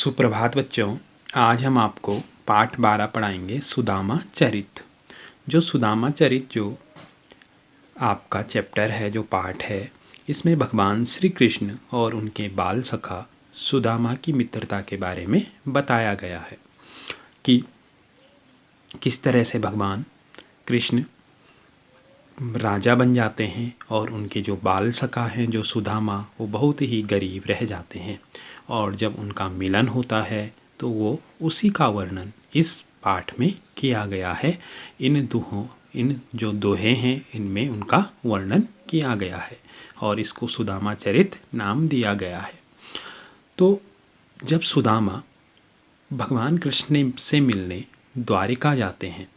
सुप्रभात बच्चों। आज हम आपको पाठ 12 पढ़ाएंगे सुदामा चरित। जो सुदामा चरित जो आपका चैप्टर है, जो पाठ है, इसमें भगवान श्री कृष्ण और उनके बाल सखा सुदामा की मित्रता के बारे में बताया गया है कि किस तरह से भगवान कृष्ण राजा बन जाते हैं और उनके जो बाल सखा हैं जो सुदामा, वो बहुत ही गरीब रह जाते हैं और जब उनका मिलन होता है तो वो उसी का वर्णन इस पाठ में किया गया है। इन जो दोहे हैं इनमें उनका वर्णन किया गया है और इसको सुदामा चरित नाम दिया गया है। तो जब सुदामा भगवान कृष्ण से मिलने द्वारिका जाते हैं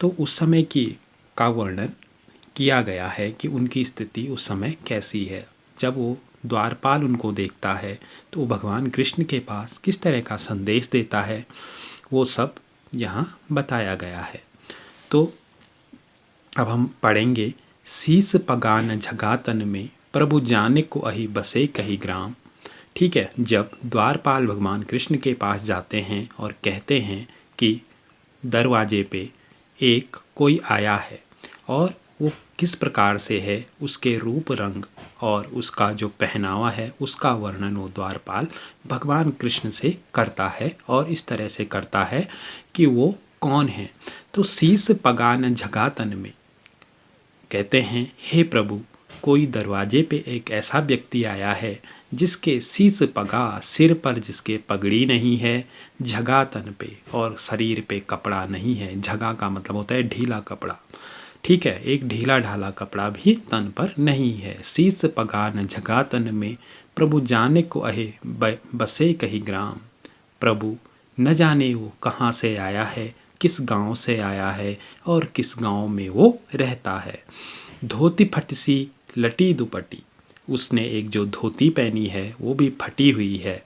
तो उस समय का वर्णन किया गया है कि उनकी स्थिति उस समय कैसी है। जब वो द्वारपाल उनको देखता है तो भगवान कृष्ण के पास किस तरह का संदेश देता है, वो सब यहाँ बताया गया है। तो अब हम पढ़ेंगे। शीस पगान झगातन में प्रभु जाने को अहि बसे कही ग्राम। ठीक है, जब द्वारपाल भगवान कृष्ण के पास जाते हैं और कहते हैं कि दरवाजे पे एक कोई आया है और वो किस प्रकार से है, उसके रूप रंग और उसका जो पहनावा है उसका वर्णन वो द्वारपाल भगवान कृष्ण से करता है और इस तरह से करता है कि वो कौन है। तो शीस पगान झगातन में कहते हैं, हे प्रभु, कोई दरवाजे पे एक ऐसा व्यक्ति आया है जिसके शीस पगा, सिर पर जिसके पगड़ी नहीं है, झगा तन पे और शरीर पे कपड़ा नहीं है। झगा का मतलब होता है ढीला कपड़ा। ठीक है, एक ढीला ढाला कपड़ा भी तन पर नहीं है। शीस पगान झगा तन में प्रभु जाने को अहे बसे कही ग्राम। प्रभु न जाने वो कहाँ से आया है, किस गांव से आया है और किस गांव में वो रहता है। धोती फटसी लटी दुपट्टी, उसने एक जो धोती पहनी है वो भी फटी हुई है।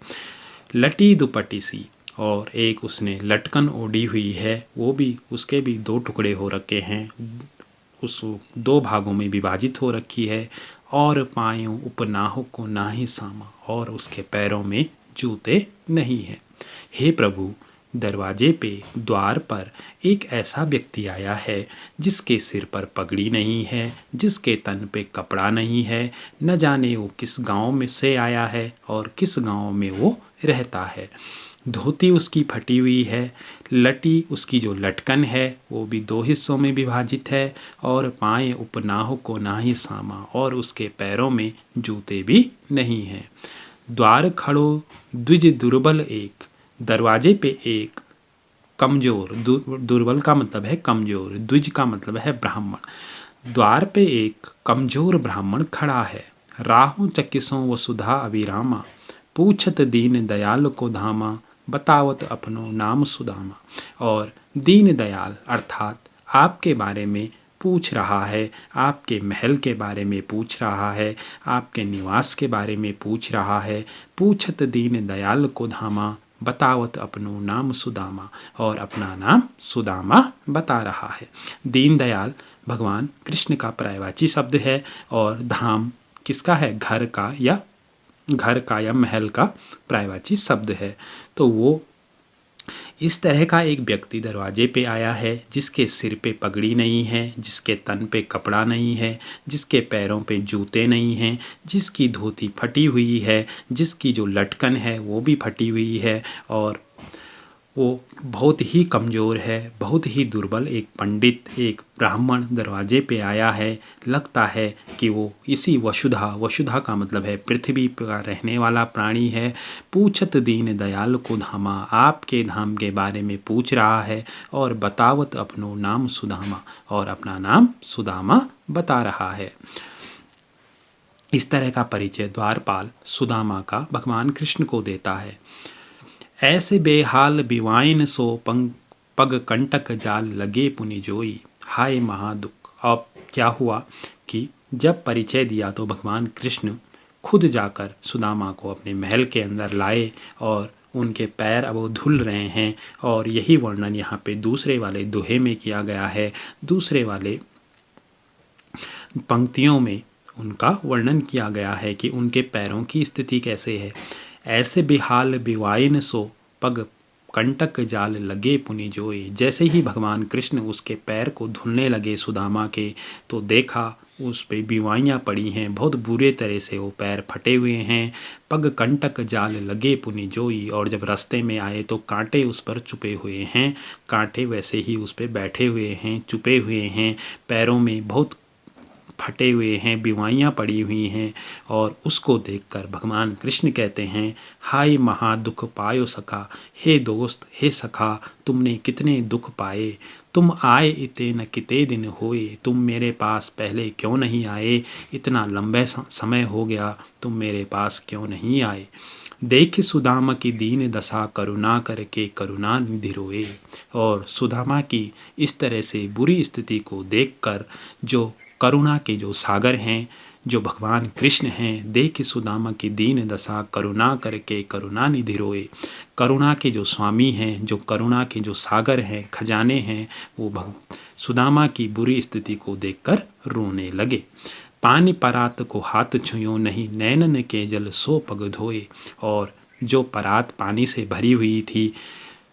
लटी दुपट्टी सी, और एक उसने लटकन ओढ़ी हुई है, वो भी उसके भी दो टुकड़े हो रखे हैं, उस दो भागों में विभाजित हो रखी है। और पायों उपनाहों को नाही सामा, और उसके पैरों में जूते नहीं हैं। हे प्रभु, दरवाजे पे द्वार पर एक ऐसा व्यक्ति आया है जिसके सिर पर पगड़ी नहीं है, जिसके तन पे कपड़ा नहीं है। न जाने वो किस गांव में से आया है और किस गांव में वो रहता है। धोती उसकी फटी हुई है, लटी उसकी जो लटकन है वो भी दो हिस्सों में विभाजित है, और पाएँ उपनाहों को नाही सामा, और उसके पैरों में जूते भी नहीं हैं। द्वार खड़ो द्विज दुर्बल एक, दरवाजे पे एक कमज़ोर, दुर्बल का मतलब है कमज़ोर, द्विज का मतलब है ब्राह्मण। द्वार पे एक कमज़ोर ब्राह्मण खड़ा है। राहों चकिसों वसुधा अभिरामा, पूछत दीन दयाल को धामा, बतावत अपनो नाम सुदामा। और दीन दयाल अर्थात आपके बारे में पूछ रहा है, आपके महल के बारे में पूछ रहा है, आपके निवास के बारे में पूछ रहा है। पूछत दीन दयाल को धामा, बतावत अपनो नाम सुदामा, और अपना नाम सुदामा बता रहा है। दीनदयाल भगवान कृष्ण का पर्यायवाची शब्द है और धाम किसका है, घर का या महल का पर्यायवाची शब्द है। तो वो इस तरह का एक व्यक्ति दरवाजे पे आया है जिसके सिर पे पगड़ी नहीं है, जिसके तन पे कपड़ा नहीं है, जिसके पैरों पे जूते नहीं हैं, जिसकी धोती फटी हुई है, जिसकी जो लटकन है वो भी फटी हुई है, और वो बहुत ही कमज़ोर है, बहुत ही दुर्बल। एक पंडित, एक ब्राह्मण दरवाजे पे आया है। लगता है कि वो इसी वसुधा का मतलब है पृथ्वी पर रहने वाला प्राणी है। पूछत दीन दयाल को धामा, आपके धाम के बारे में पूछ रहा है, और बतावत अपनो नाम सुदामा, और अपना नाम सुदामा बता रहा है। इस तरह का परिचय द्वारपाल सुदामा का भगवान कृष्ण को देता है। ऐसे बेहाल बिवाइन सो पग कंटक जाल लगे पुनि जोई, हाय महादुख। अब क्या हुआ कि जब परिचय दिया तो भगवान कृष्ण खुद जाकर सुदामा को अपने महल के अंदर लाए और उनके पैर अब वो धुल रहे हैं, और यही वर्णन यहाँ पे दूसरे वाले दोहे में किया गया है। दूसरे वाले पंक्तियों में उनका वर्णन किया गया है कि उनके पैरों की स्थिति कैसे है। ऐसे बेहाल बिवाइन सो पग कंटक जाल लगे पुनि जोए। जैसे ही भगवान कृष्ण उसके पैर को धुलने लगे सुदामा के, तो देखा उस पे बीवाइयाँ पड़ी हैं, बहुत बुरे तरह से वो पैर फटे हुए हैं। पग कंटक जाल लगे पुनि जोई, और जब रास्ते में आए तो कांटे उस पर चुपे हुए हैं, कांटे वैसे ही उस पर बैठे हुए हैं, चुपे हुए हैं, पैरों में बहुत फटे हुए हैं, बीमारियाँ पड़ी हुई हैं। और उसको देखकर भगवान कृष्ण कहते हैं, हाय महा दुख पायो सखा, हे दोस्त हे सखा, तुमने कितने दुख पाए। तुम आए इते न किते दिन होए, तुम मेरे पास पहले क्यों नहीं आए। इतना लंबे समय हो गया, तुम मेरे पास क्यों नहीं आए। देख सुदामा की दीन दशा, करुणा करके करुणा निधि रोए। और सुदामा की इस तरह से बुरी स्थिति को देखकर जो करुणा के जो सागर हैं, जो भगवान कृष्ण हैं, देख सुदामा की दीन दशा, करुणा करके करुणा निधि रोए। करुणा के जो स्वामी हैं, जो करुणा के जो सागर हैं, खजाने हैं, वो सुदामा की बुरी स्थिति को देखकर रोने लगे। पानी परात को हाथ छुयो नहीं, नैनन के जल सो पग धोए। और जो परात पानी से भरी हुई थी,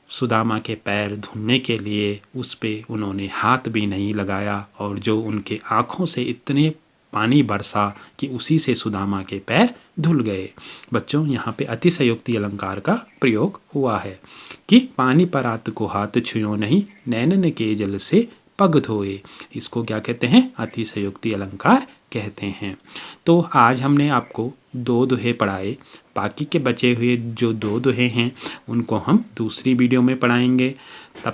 सुदामा के पैर धुलने के लिए उस पे उन्होंने हाथ भी नहीं लगाया, और जो उनके आँखों से इतने पानी बरसा कि उसी से सुदामा के पैर धुल गए। बच्चों, यहाँ पे अतिशयोक्ति अलंकार का प्रयोग हुआ है कि पानी परात को हाथ छुयो नहीं, नैनन के जल से पग धोए। इसको क्या कहते हैं? अतिशयोक्ति अलंकार कहते हैं। तो आज हमने आपको 2 दोहे पढ़ाए। बाकी के बचे हुए जो 2 दोहे हैं उनको हम दूसरी वीडियो में पढ़ाएंगे। तब